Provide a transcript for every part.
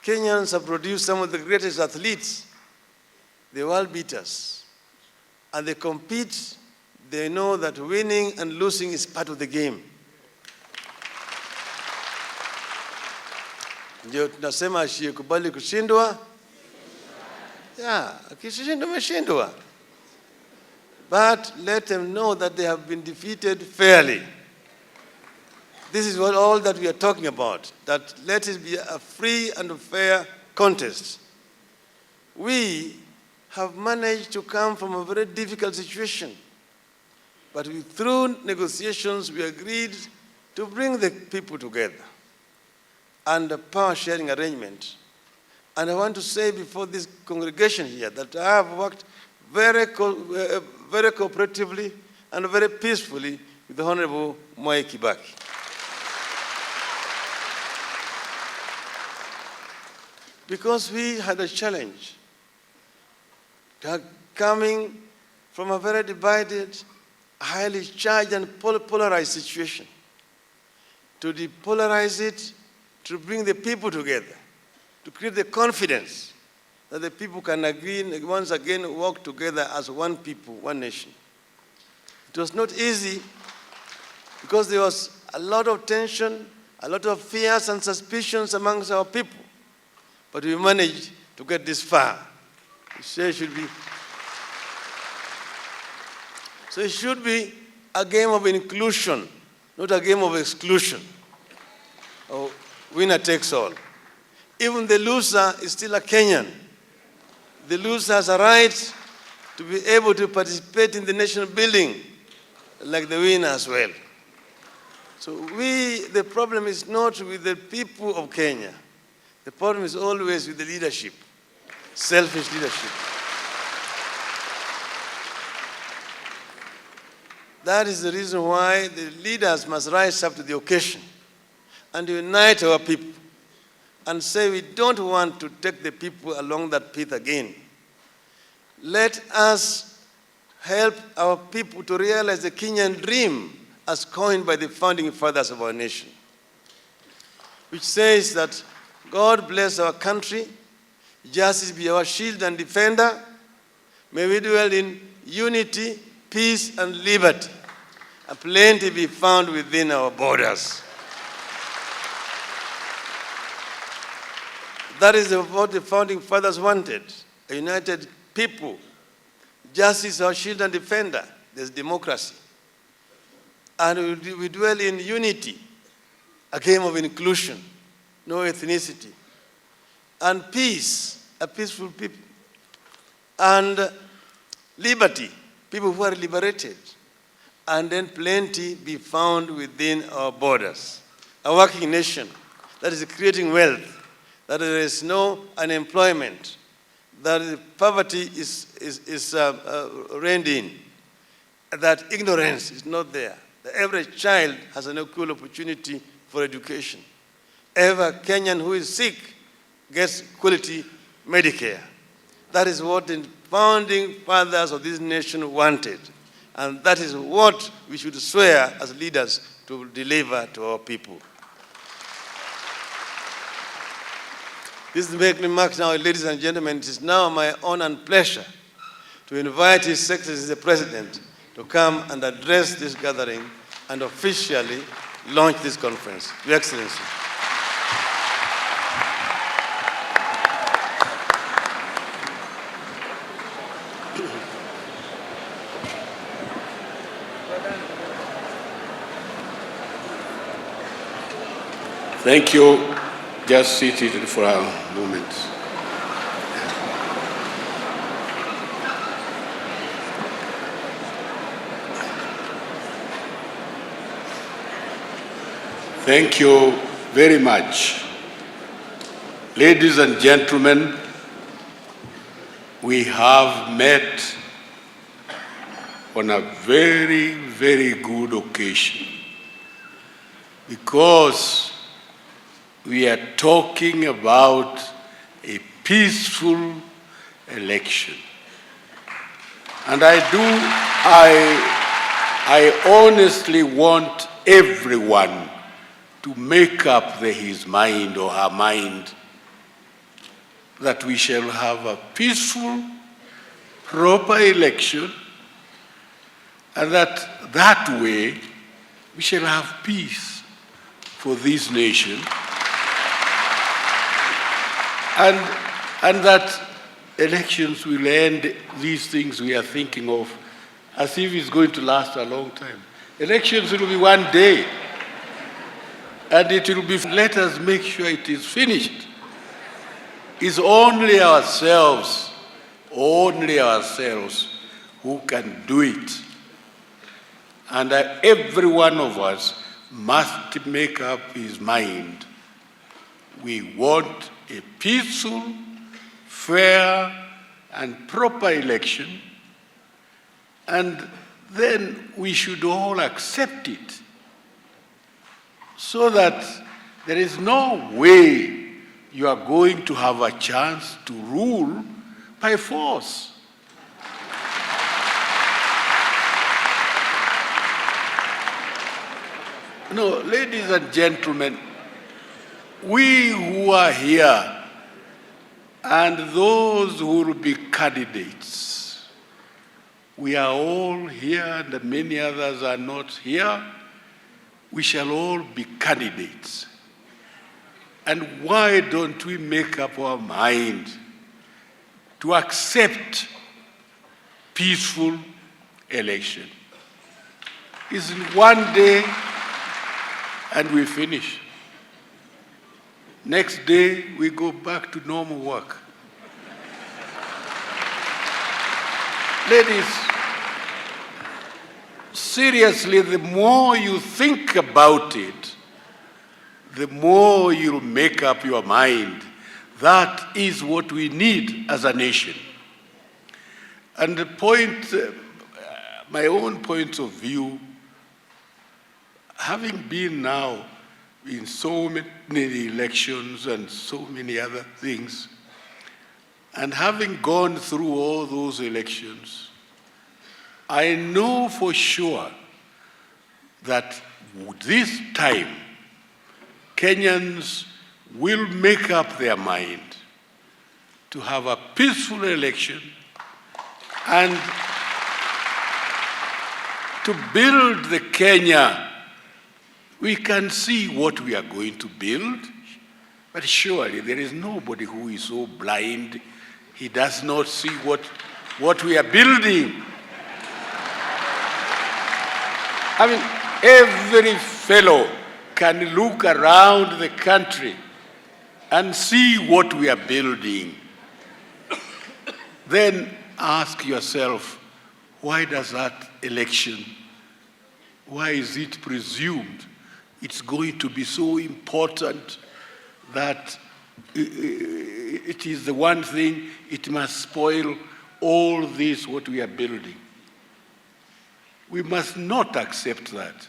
Kenyans have produced some of the greatest athletes, the world beaters. And they compete, they know that winning and losing is part of the game. Ndio tunasema asiyekubali kushindwa, akishindwa ameshindwa. But let them know that they have been defeated fairly. This is all that we are talking about, that let it be a free and fair contest. We have managed to come from a very difficult situation, but through negotiations we agreed to bring the people together and a power sharing arrangement. And I want to say before this congregation here that I have worked very cooperatively and very peacefully with the Honorable Mwai Kibaki. Because we had a challenge, coming from a very divided, highly charged and polarized situation, to depolarize it, to bring the people together, to create the confidence that the people can agree and once again work together as one people, one nation. It was not easy because there was a lot of tension, a lot of fears and suspicions amongst our people. But we managed to get this far. So it should be a game of inclusion, not a game of exclusion. Or winner takes all. Even the loser is still a Kenyan. The loser has a right to be able to participate in the nation building like the winner as well. So the problem is not with the people of Kenya. The problem is always with the leadership, selfish leadership. That is the reason why the leaders must rise up to the occasion and unite our people and say we don't want to take the people along that path again. Let us help our people to realize the Kenyan dream as coined by the founding fathers of our nation, which says that God bless our country, justice be our shield and defender. May we dwell in unity, peace, and liberty, and plenty be found within our borders. That is what the founding fathers wanted, a united people. Justice our shield and defender. There's democracy. And we dwell in unity, a game of inclusion. No ethnicity, and peace, a peaceful people, and liberty, people who are liberated, and then plenty be found within our borders. A working nation that is creating wealth, that there is no unemployment, that poverty is reigned in, that ignorance is not there, that every child has an equal opportunity for education. Every Kenyan who is sick gets quality Medicare. That is what the founding fathers of this nation wanted. And that is what we should swear as leaders to deliver to our people. This marks now, ladies and gentlemen, it is now my honor and pleasure to invite His Excellency the President to come and address this gathering and officially launch this conference. Your Excellency. Thank you. Just sit seated for a moment. Thank you very much. Ladies and gentlemen, we have met on a very, very good occasion because we are talking about a peaceful election. And I honestly want everyone to make up his mind or her mind that we shall have a peaceful, proper election, and that way we shall have peace for this nation, and that elections will end these things we are thinking of as if it's going to last a long time. Elections will be one day, and it will be, let us make sure it is finished. It's only ourselves who can do it. And every one of us must make up his mind. We want a peaceful, fair, and proper election, and then we should all accept it, so that there is no way you are going to have a chance to rule by force. No, ladies and gentlemen, we who are here and those who will be candidates, we are all here and many others are not here. We shall all be candidates. And why don't we make up our mind to accept peaceful election? It's one day and we finish. Next day, we go back to normal work. Ladies, seriously, the more you think about it, the more you'll make up your mind. That is what we need as a nation. And the point, my own point of view, having been now in so many elections and so many other things, and having gone through all those elections, I know for sure that this time Kenyans will make up their mind to have a peaceful election and to build the Kenya. We can see what we are going to build, but surely there is nobody who is so blind he does not see what we are building. I mean, every fellow can look around the country and see what we are building. Then ask yourself, why does that election, why is it presumed it's going to be so important that it is the one thing, it must spoil all this what we are building? We must not accept that.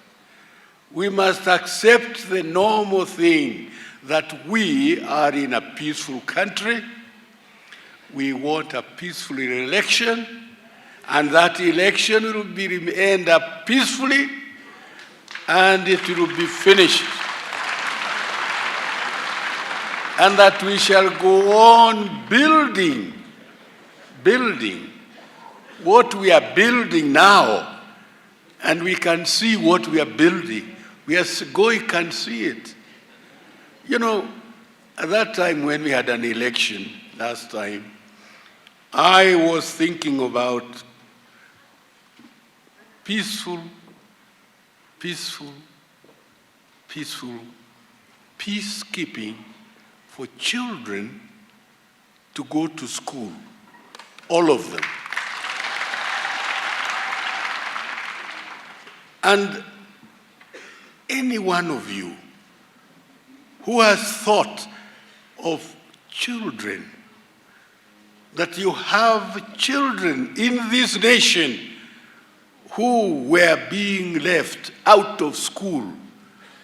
We must accept the normal thing that we are in a peaceful country. We want a peaceful election, and that election will end up peacefully, and it will be finished. And that we shall go on building what we are building now, and we can see what we are building. We can see it. You know, at that time when we had an election last time, I was thinking about peacekeeping for children to go to school, all of them. And any one of you who has thought of children, that you have children in this nation who were being left out of school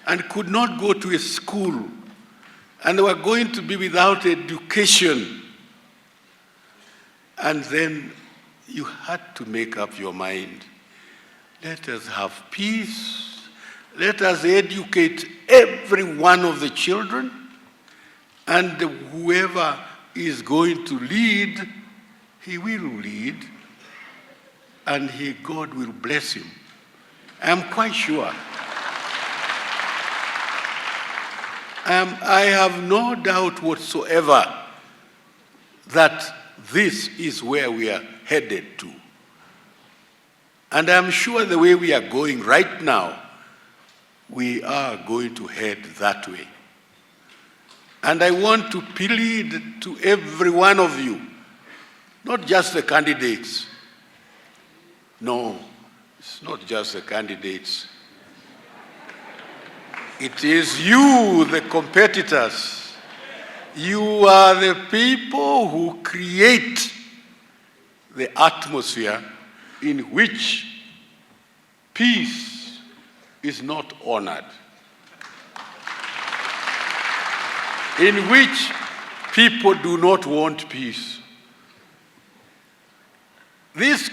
and could not go to a school and were going to be without education, and then you had to make up your mind. Let us have peace. Let us educate every one of the children, and whoever is going to lead, he will lead, and God will bless him. I'm quite sure. I have no doubt whatsoever that this is where we are headed to. And I'm sure the way we are going right now, we are going to head that way. And I want to plead to every one of you, not just the candidates. No, it's not just the candidates. It is you, the competitors. You are the people who create the atmosphere in which peace is not honored, in which people do not want peace. This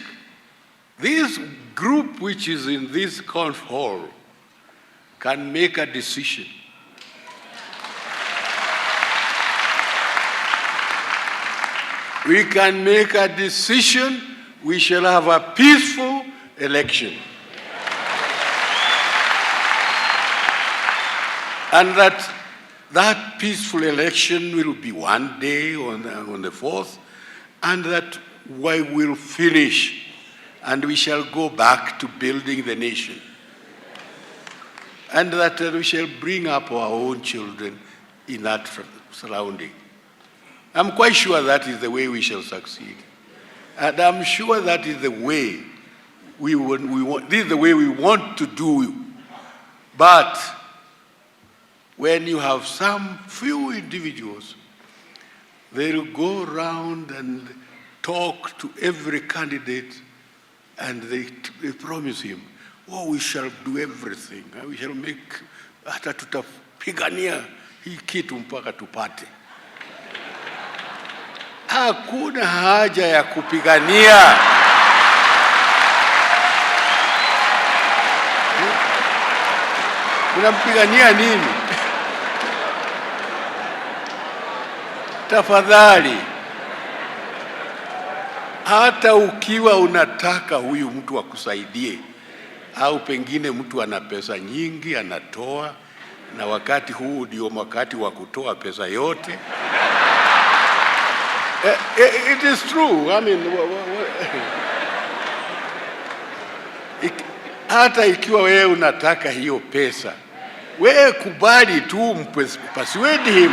group which is in this conf hall can make a decision. We can make a decision. We shall have a peaceful election. And that peaceful election will be one day on the 4th, and that we will finish, and we shall go back to building the nation. And that we shall bring up our own children in that surrounding. I'm quite sure that is the way we shall succeed. And I'm sure that is the way we want, this is the way we want to do. But when you have some few individuals, they will go around and talk to every candidate, and they promise him, oh, we shall do everything. We shall make, hata tutapigania hii kitu mpaka tupate. Hakuna haja ya kupigania. Unampigania nini? Tafadhali, hata ukiwa unataka huyu mtu akusaidie, au pengine mtu ana pesa nyingi anatoa, na wakati huu ndio wakati wa kutoa pesa yote. It is true. I mean, hata ikiwa wewe unataka hiyo pesa, wewe kubali tu, persuade him.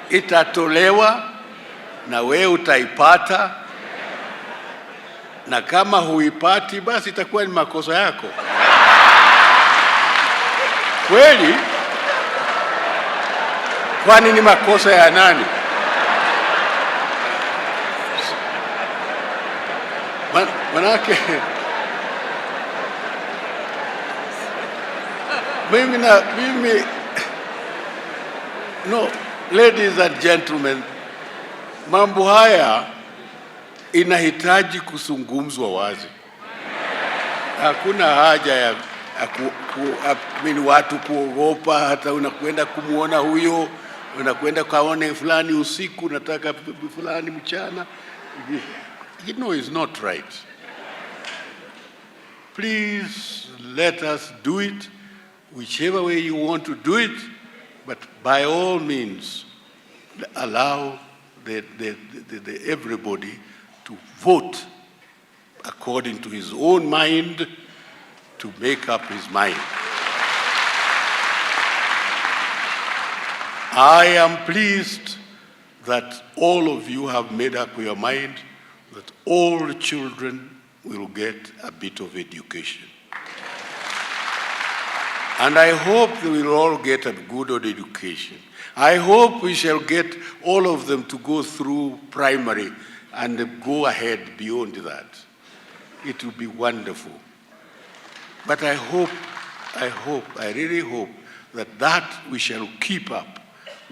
Itatolewa na wewe utaipata, na kama huipati basi itakuwa ni makosa yako. Kweli? Kwani ni makosa ya nani? Manake mimi no, ladies and gentlemen, mambo haya inahitaji kuzungumzwa wazi. Hakuna haja ya watu kuogopa. Hata unakwenda kumuona huyo, unakwenda kaone fulani usiku, unataka fulani mchana. You know, it's not right. Please let us do it whichever way you want to do it, but by all means allow everybody to vote according to his own mind, to make up his mind. I am pleased that all of you have made up your mind that all children will get a bit of education. And I hope they will all get a good education. I hope we shall get all of them to go through primary and go ahead beyond that. It will be wonderful. But I really hope that we shall keep up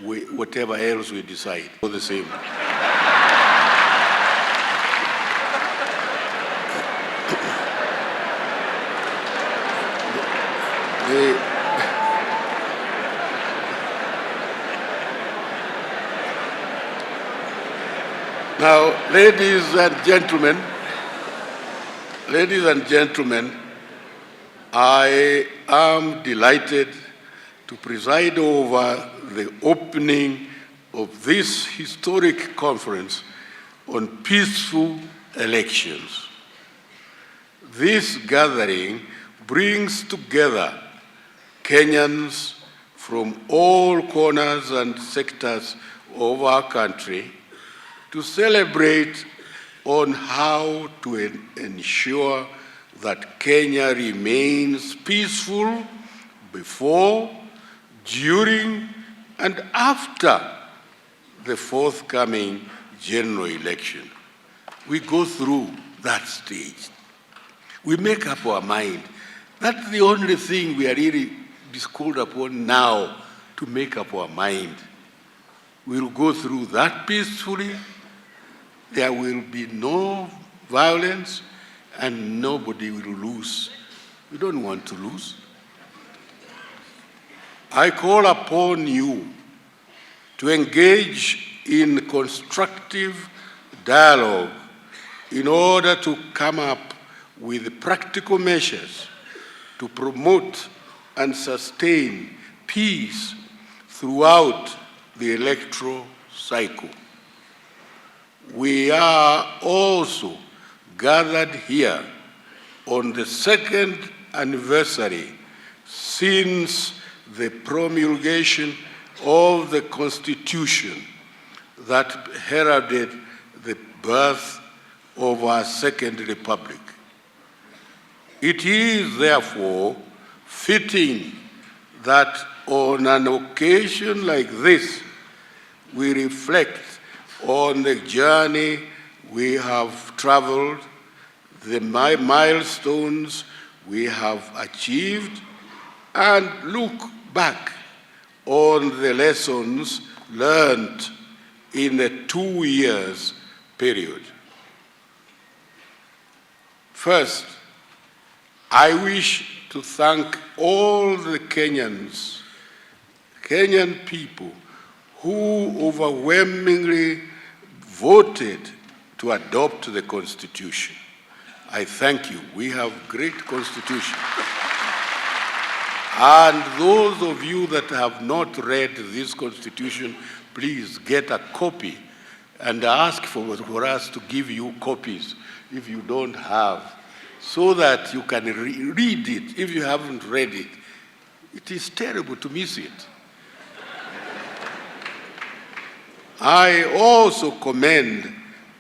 with whatever else we decide. For the same. Now, ladies and gentlemen, I am delighted to preside over the opening of this historic conference on peaceful elections. This gathering brings together Kenyans from all corners and sectors of our country to celebrate on how to ensure that Kenya remains peaceful before, during, and after the forthcoming general election. We go through that stage. We make up our mind. That's the only thing we are really called upon now, to make up our mind. We'll go through that peacefully. There will be no violence and nobody will lose. We don't want to lose. I call upon you to engage in constructive dialogue in order to come up with practical measures to promote and sustain peace throughout the electoral cycle. We are also gathered here on the second anniversary since the promulgation of the Constitution that heralded the birth of our Second Republic. It is therefore fitting that on an occasion like this, we reflect on the journey we have traveled, the milestones we have achieved, and look back on the lessons learned in the 2 years period. First, I wish to thank all the Kenyan people who overwhelmingly voted to adopt the Constitution. I thank you. We have a great Constitution. And those of you that have not read this Constitution, please get a copy and ask for us to give you copies if you don't have, so that you can read it. If you haven't read it, it is terrible to miss it. I also commend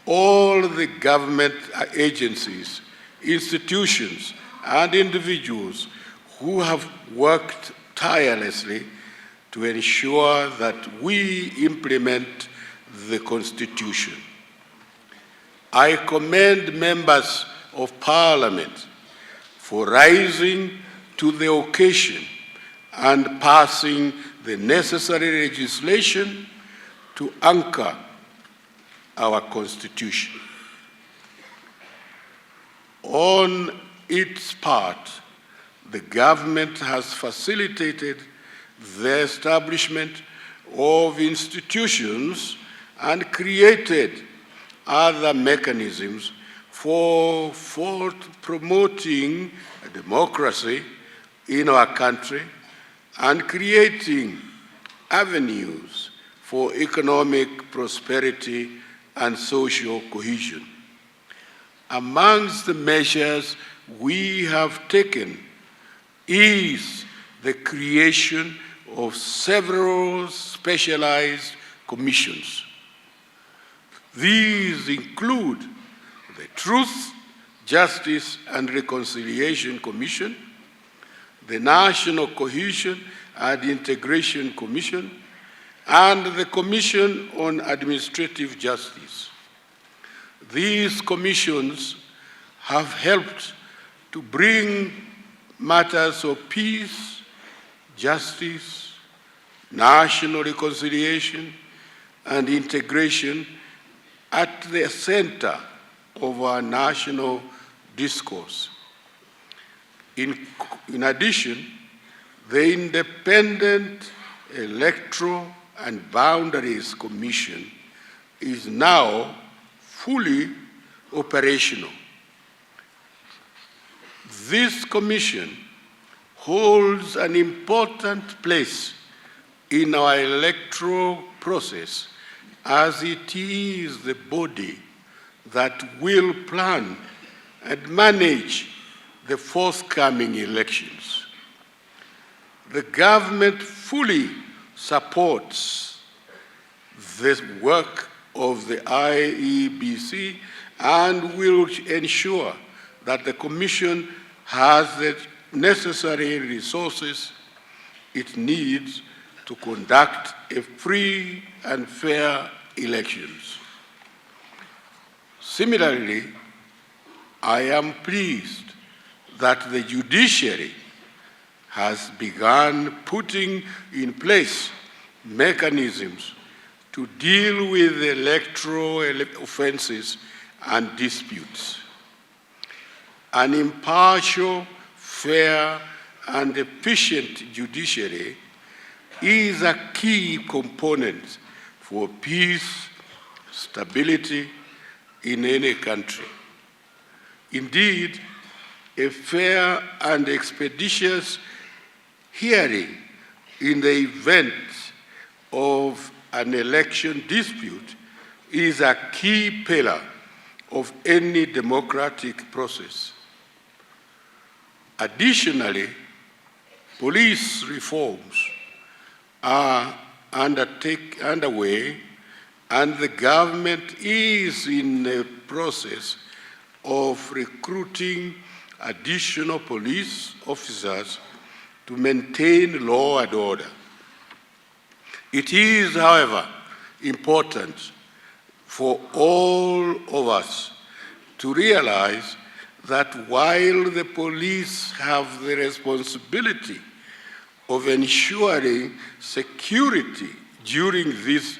all the government agencies, institutions, and individuals who have worked tirelessly to ensure that we implement the Constitution. I commend members of Parliament for rising to the occasion and passing the necessary legislation to anchor our Constitution. On its part, the government has facilitated the establishment of institutions and created other mechanisms for promoting democracy in our country and creating avenues for economic prosperity and social cohesion. Amongst the measures we have taken is the creation of several specialized commissions. These include the Truth, Justice and Reconciliation Commission, the National Cohesion and Integration Commission, and the Commission on Administrative Justice. These commissions have helped to bring matters of peace, justice, national reconciliation, and integration at the center of our national discourse. In addition, The Independent Electoral and Boundaries Commission is now fully operational. This commission holds an important place in our electoral process, as it is the body that will plan and manage the forthcoming elections. The government fully supports the work of the IEBC and will ensure that the Commission has the necessary resources it needs to conduct a free and fair elections. Similarly, I am pleased that the judiciary has begun putting in place mechanisms to deal with electoral offenses and disputes. An impartial, fair, and efficient judiciary is a key component for peace, stability in any country. Indeed, a fair and expeditious hearing in the event of an election dispute is a key pillar of any democratic process. Additionally, police reforms are underway, and the government is in the process of recruiting additional police officers to maintain law and order. It is, however, important for all of us to realize that while the police have the responsibility of ensuring security during this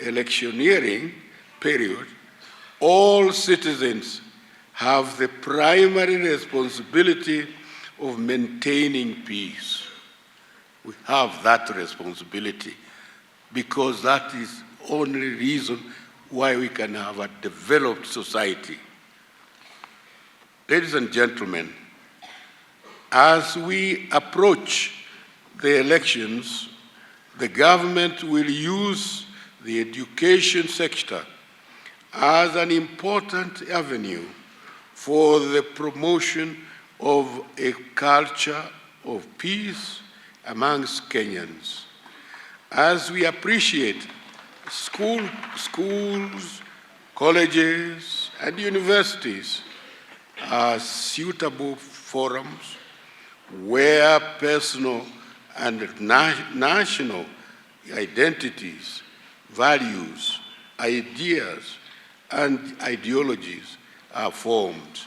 electioneering period, all citizens have the primary responsibility of maintaining peace. We have that responsibility because that is the only reason why we can have a developed society. Ladies and gentlemen, as we approach the elections, the government will use the education sector as an important avenue for the promotion of a culture of peace amongst Kenyans. As we appreciate schools, colleges, and universities as suitable forums where personal and national identities, values, ideas, and ideologies are formed.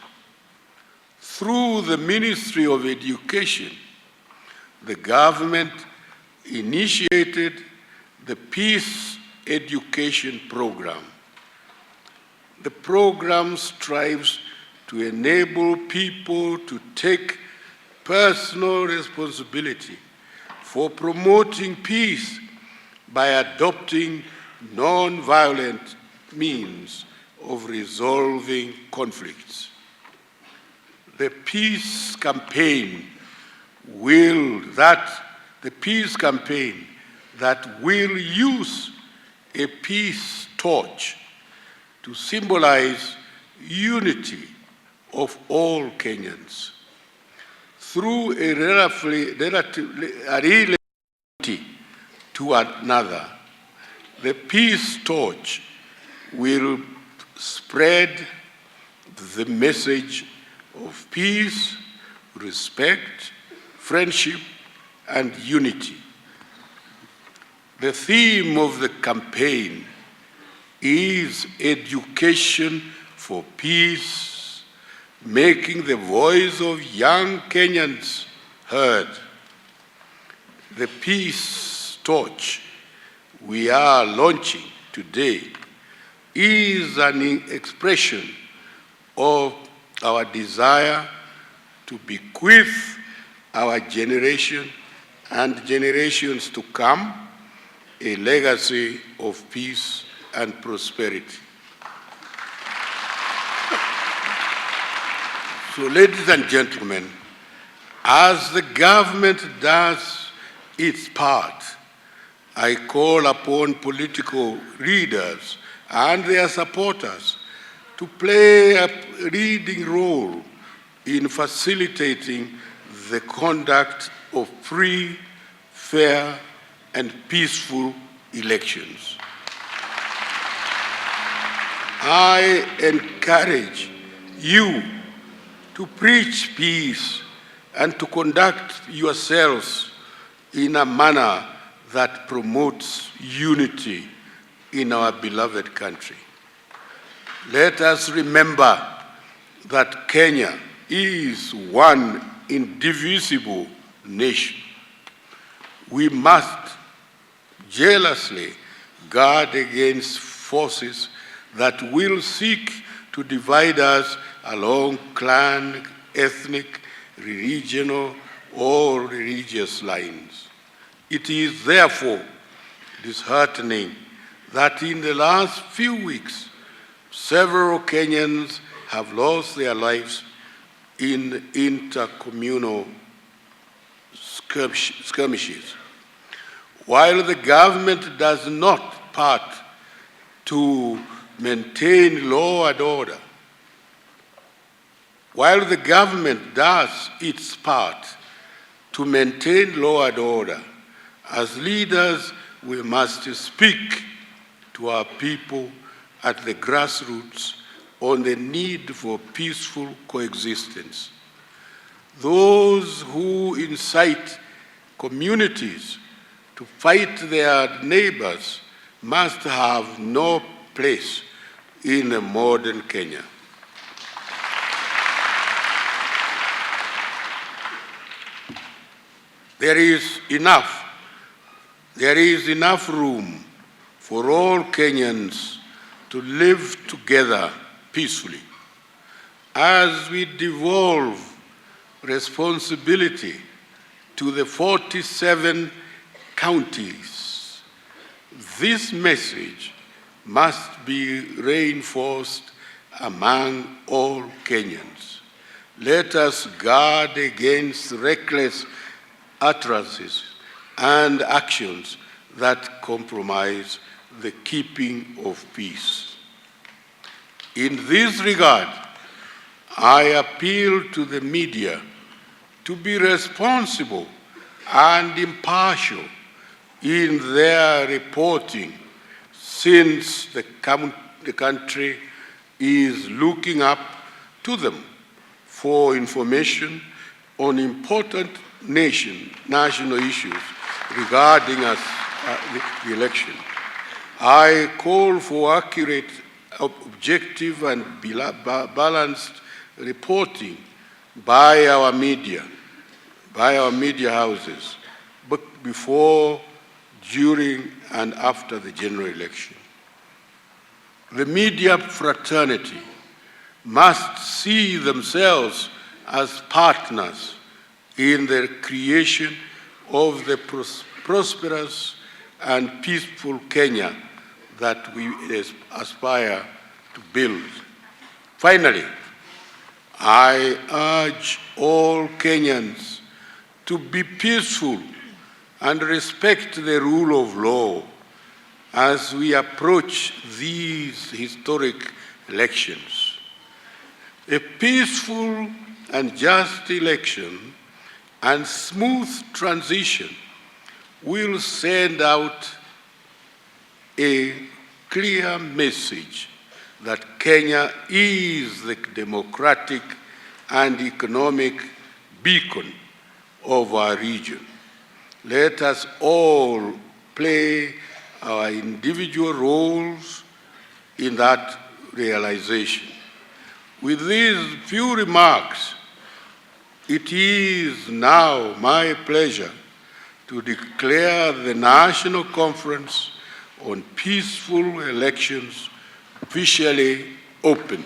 Through the Ministry of Education, the government initiated the Peace Education Program. The program strives to enable people to take personal responsibility for promoting peace by adopting non-violent means of resolving conflicts. The peace campaign that will use a peace torch to symbolize unity of all Kenyans through a relativity to another. The peace torch will spread the message of peace, respect, friendship, and unity. The theme of the campaign is education for peace, making the voice of young Kenyans heard. The peace torch we are launching today is an expression of our desire to bequeath our generation and generations to come a legacy of peace and prosperity. So, ladies and gentlemen, as the government does its part, I call upon political leaders and their supporters to play a leading role in facilitating the conduct of free, fair, and peaceful elections. I encourage you to preach peace and to conduct yourselves in a manner that promotes unity in our beloved country. Let us remember that Kenya is one indivisible nation. We must jealously guard against forces that will seek to divide us along clan, ethnic, regional, or religious lines. It is therefore disheartening that in the last few weeks, several Kenyans have lost their lives in intercommunal skirmishes. While the government does not part to maintain law and order, while the government does its part to maintain law and order, as leaders we must speak to our people at the grassroots on the need for peaceful coexistence. Those who incite communities to fight their neighbors must have no place in a modern Kenya. There is enough room for all Kenyans to live together peacefully. As we devolve responsibility to the 47 counties, this message must be reinforced among all Kenyans. Let us guard against reckless utterances and actions that compromise the keeping of peace. In this regard, I appeal to the media to be responsible and impartial in their reporting, since the country is looking up to them for information on important national issues regarding the election. I call for accurate, objective, and balanced reporting by our media houses, but before, during, and after the general election. The media fraternity must see themselves as partners in the creation of the prosperous and peaceful Kenya that we aspire to build. Finally, I urge all Kenyans to be peaceful and respect the rule of law as we approach these historic elections. A peaceful and just election and smooth transition will send out a clear message that Kenya is the democratic and economic beacon of our region. Let us all play our individual roles in that realization. With these few remarks, it is now my pleasure to declare the National Conference on Peaceful Elections officially open.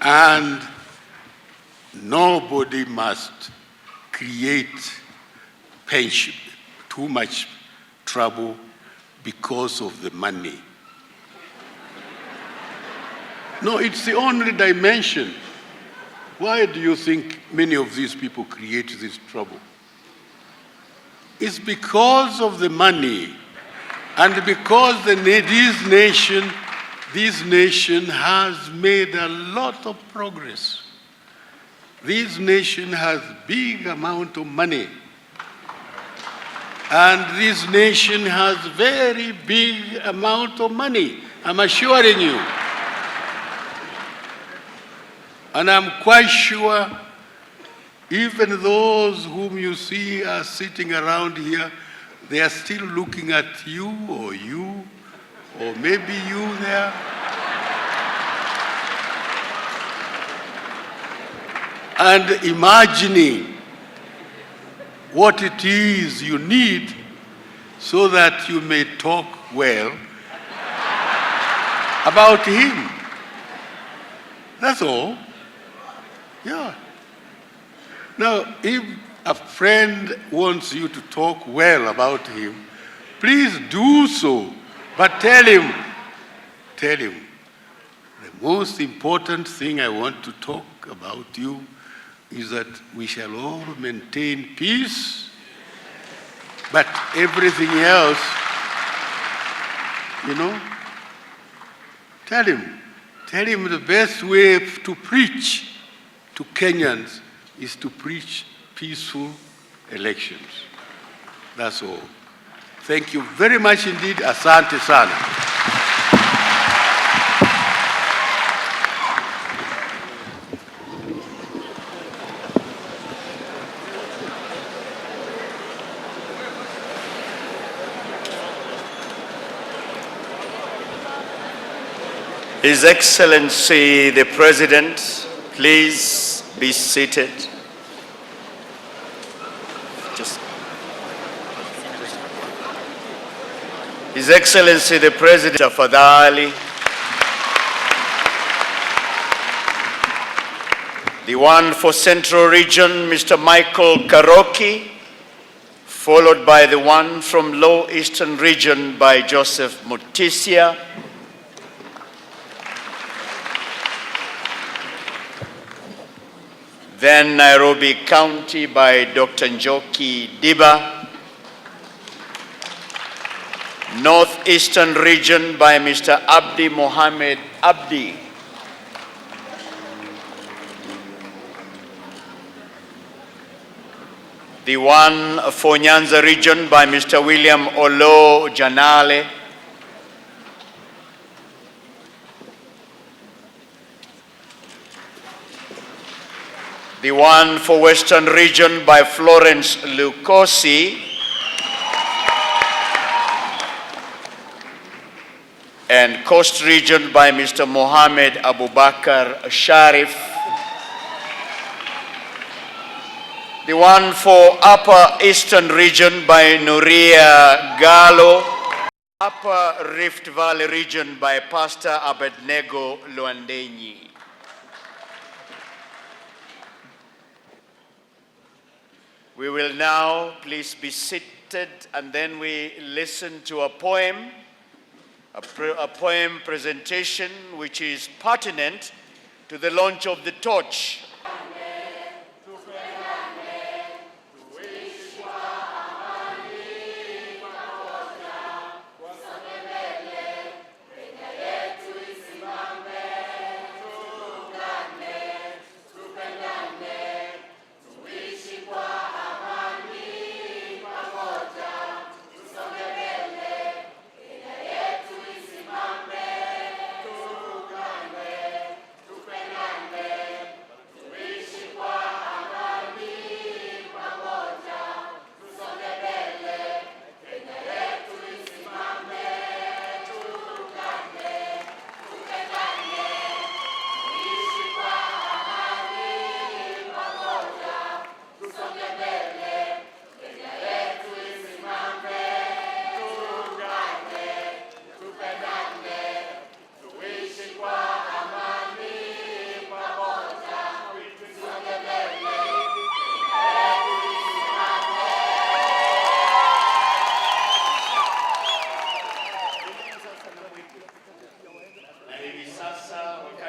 And nobody must create pension, too much trouble because of the money. No, it's the only dimension. Why do you think many of these people create this trouble? It's because of the money, and because this nation has made a lot of progress. This nation has big amount of money, and this nation has very big amount of money, I'm assuring you. And I'm quite sure even those whom you see are sitting around here, they are still looking at you, or maybe you there. And imagining what it is you need so that you may talk well about him. That's all. Yeah. Now, if a friend wants you to talk well about him, please do so. But tell him, the most important thing I want to talk about you is that we shall all maintain peace, but everything else, tell him the best way to preach to Kenyans is to preach peaceful elections. That's all. Thank you very much indeed. Asante sana. His Excellency the President, please be seated. His Excellency the President, tafadhali. The one for Central Region, Mr. Michael Karoki, followed by the one from Low Eastern Region by Joseph Mutisia. Then Nairobi County by Dr. Njoki Diba. Northeastern Region by Mr. Abdi Mohamed Abdi. The one for Nyanza Region by Mr. William Olo Janale. The one for Western Region by Florence Lukosi. And Coast Region by Mr. Mohamed Abubakar Sharif. The one for Upper Eastern Region by Nuria Gallo. Upper Rift Valley Region by Pastor Abednego Luandenyi. We will now please be seated, and then we listen to a poem, a poem presentation which is pertinent to the launch of the torch.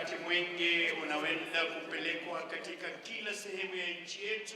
wakati mwingi unaweza kupelekwa katika kila sehemu ya nchi yetu